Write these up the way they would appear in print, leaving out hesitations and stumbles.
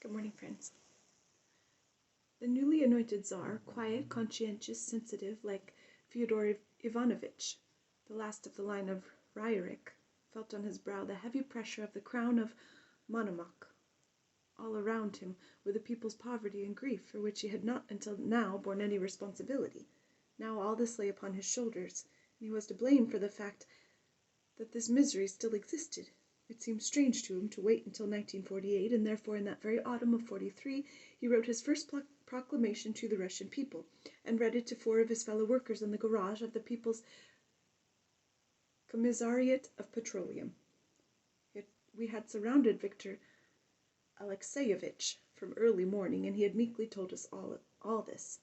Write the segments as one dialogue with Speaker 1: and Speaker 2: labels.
Speaker 1: Good morning, friends. The newly anointed Tsar, quiet, conscientious, sensitive, like Fyodor Ivanovitch, the last of the line of Ryerich, felt on his brow the heavy pressure of the crown of Monomach. All around him were the people's poverty and grief, for which he had not until now borne any responsibility. Now all this lay upon his shoulders, and he was to blame for the fact that this misery still existed. It seemed strange to him to wait until 1948, and therefore in that very autumn of '43 he wrote his first proclamation to the Russian people, and read it to 4 of his fellow workers in the garage of the People's Commissariat of Petroleum. We had surrounded Viktor Alexeyevich from early morning, and he had meekly told us all this.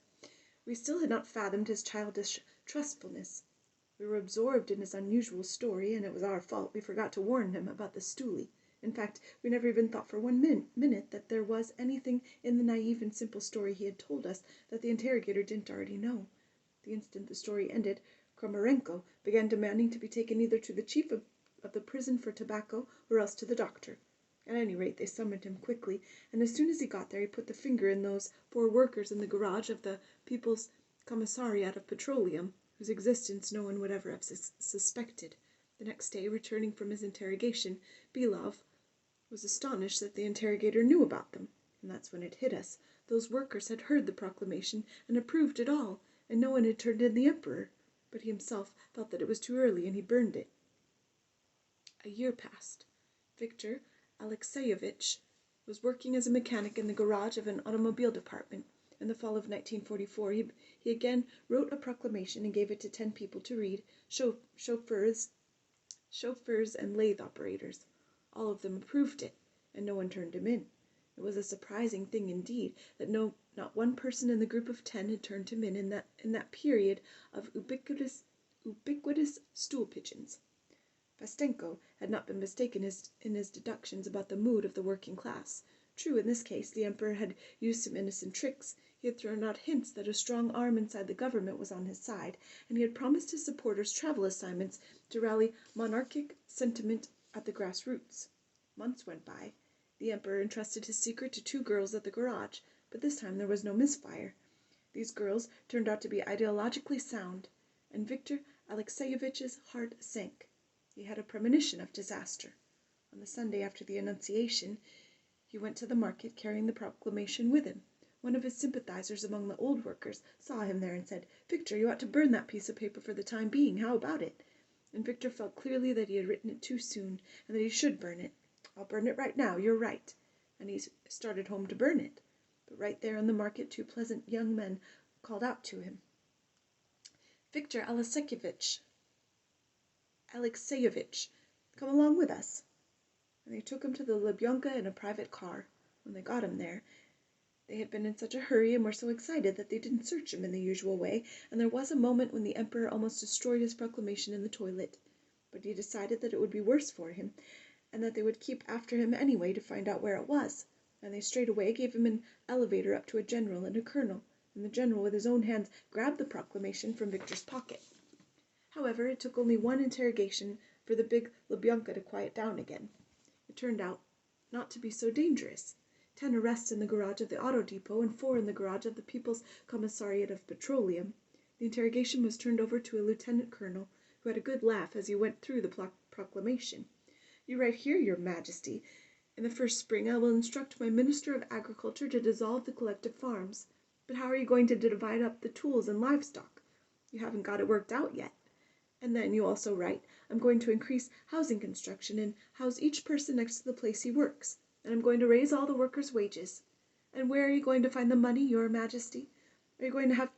Speaker 1: We still had not fathomed his childish trustfulness. We were absorbed in his unusual story, and it was our fault. We forgot to warn him about the stoolie. In fact, we never even thought for one minute that there was anything in the naive and simple story he had told us that the interrogator didn't already know. The instant the story ended, Kromarenko began demanding to be taken either to the chief of the prison for tobacco or else to the doctor. At any rate, they summoned him quickly, and as soon as he got there he put the finger in those 4 workers in the garage of the People's Commissariat of Petroleum, whose existence no one would ever have suspected. The next day, returning from his interrogation, Belov was astonished that the interrogator knew about them. And that's when it hit us. Those workers had heard the proclamation and approved it all, and no one had turned in the emperor. But he himself felt that it was too early, and he burned it. A year passed. Viktor Alexeyevich was working as a mechanic in the garage of an automobile department. In the fall of 1944, he again wrote a proclamation and gave it to 10 people to read, chauffeurs and lathe operators. All of them approved it, and no one turned him in. It was a surprising thing indeed that not one person in the group of 10 had turned him in that period of ubiquitous stool pigeons. Vastenko had not been mistaken in his deductions about the mood of the working class. True, in this case, the emperor had used some innocent tricks. He had thrown out hints that a strong arm inside the government was on his side, and he had promised his supporters travel assignments to rally monarchic sentiment at the grassroots. Months went by. The emperor entrusted his secret to 2 girls at the garage, but this time there was no misfire. These girls turned out to be ideologically sound, and Viktor Alexeyevich's heart sank. He had a premonition of disaster. On the Sunday after the Annunciation, he went to the market carrying the proclamation with him. One of his sympathizers among the old workers saw him there and said, "Victor, you ought to burn that piece of paper for the time being. How about it?" And Victor felt clearly that he had written it too soon, and that he should burn it. "I'll burn it right now, you're right." And he started home to burn it. But right there in the market 2 pleasant young men called out to him, "Viktor Alexeyevich, come along with us." And they took him to the Lubyanka in a private car. When they got him there, they had been in such a hurry and were so excited that they didn't search him in the usual way, and there was a moment when the emperor almost destroyed his proclamation in the toilet. But he decided that it would be worse for him, and that they would keep after him anyway to find out where it was. And they straightway gave him an elevator up to a general and a colonel, and the general with his own hands grabbed the proclamation from Victor's pocket. However, it took only 1 interrogation for the big Lubyanka to quiet down again. It turned out not to be so dangerous. 10 arrests in the garage of the auto depot and 4 in the garage of the People's Commissariat of Petroleum. The interrogation was turned over to a lieutenant colonel, who had a good laugh as he went through the proclamation. "You write here, Your Majesty, in the first spring I will instruct my Minister of Agriculture to dissolve the collective farms. But how are you going to divide up the tools and livestock? You haven't got it worked out yet. And then you also write, I'm going to increase housing construction and house each person next to the place he works. And I'm going to raise all the workers' wages. And where are you going to find the money, Your Majesty? Are you going to have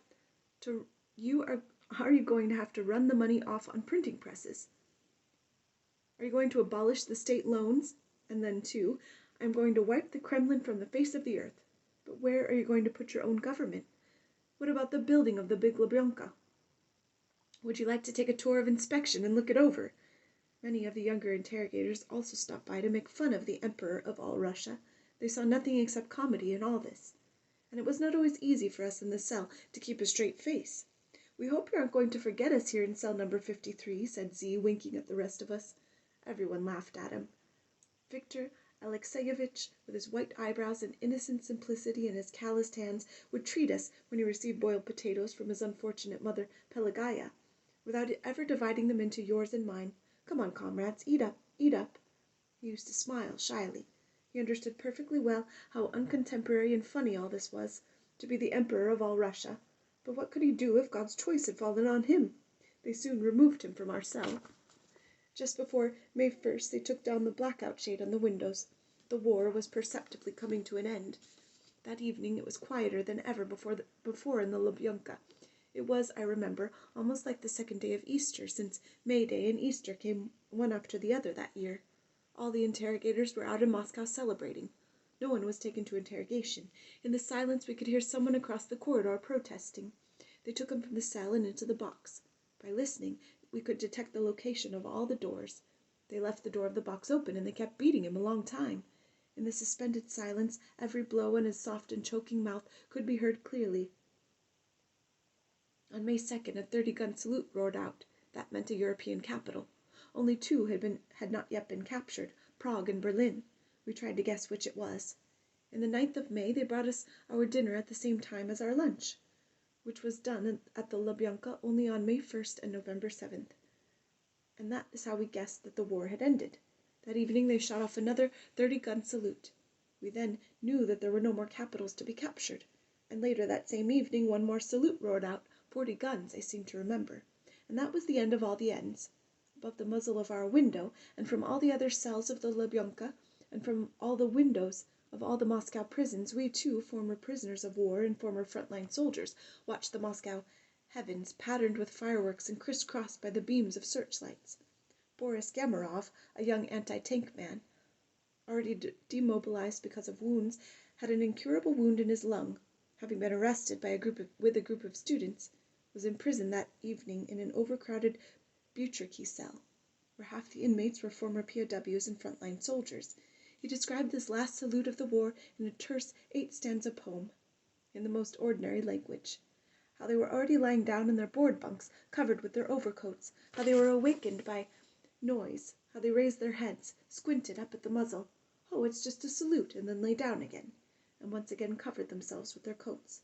Speaker 1: to run the money off on printing presses? Are you going to abolish the state loans? And then, too, I'm going to wipe the Kremlin from the face of the earth. But where are you going to put your own government? What about the building of the big Lubyanka? Would you like to take a tour of inspection and look it over?" Many of the younger interrogators also stopped by to make fun of the Emperor of all Russia. They saw nothing except comedy in all this. And it was not always easy for us in the cell to keep a straight face. "We hope you aren't going to forget us here in cell number 53, said Z, winking at the rest of us. Everyone laughed at him. Viktor Alekseyevich, with his white eyebrows and innocent simplicity in his calloused hands, would treat us, when he received boiled potatoes from his unfortunate mother Pelagaya, without ever dividing them into yours and mine. Come on, comrades, eat up, eat up. He used to smile shyly. He understood perfectly well how uncontemporary and funny all this was, to be the Emperor of all Russia. But what could he do if God's choice had fallen on him? They soon removed him from our cell. Just before May 1st they took down the blackout shade on the windows. The war was perceptibly coming to an end. That evening it was quieter than ever before in the Lubyanka. It was, I remember, almost like the second day of Easter, since May Day and Easter came one after the other that year. All the interrogators were out in Moscow celebrating. No one was taken to interrogation. In the silence we could hear someone across the corridor protesting. They took him from the cell and into the box. By listening, we could detect the location of all the doors. They left the door of the box open, and they kept beating him a long time. In the suspended silence, every blow in his soft and choking mouth could be heard clearly. On May 2nd, a 30-gun salute roared out. That meant a European capital. Only two had not yet been captured, Prague and Berlin. We tried to guess which it was. In the 9th of May, they brought us our dinner at the same time as our lunch, which was done at the Lubyanka only on May 1st and November 7th. And that is how we guessed that the war had ended. That evening they shot off another 30-gun salute. We then knew that there were no more capitals to be captured. And later that same evening one more salute roared out, 40 guns, I seem to remember. And that was the end of all the ends. Above the muzzle of our window, and from all the other cells of the Lubyanka, and from all the windows of all the Moscow prisons, we too, former prisoners of war and former front-line soldiers, watched the Moscow heavens patterned with fireworks and crisscrossed by the beams of searchlights. Boris Gamarov, a young anti-tank man, already demobilized because of wounds, had an incurable wound in his lung. Having been arrested by a group of students, was imprisoned that evening in an overcrowded Butriki cell, where half the inmates were former POWs and front-line soldiers. He described this last salute of the war in a terse 8-stanza poem, in the most ordinary language. How they were already lying down in their board bunks, covered with their overcoats, how they were awakened by noise, how they raised their heads, squinted up at the muzzle. Oh, it's just a salute, and then lay down again, and once again covered themselves with their coats,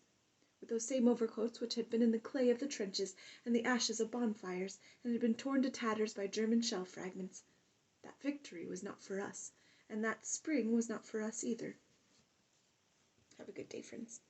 Speaker 1: with those same overcoats which had been in the clay of the trenches and the ashes of bonfires, and had been torn to tatters by German shell fragments. That victory was not for us, and that spring was not for us either. Have a good day, friends.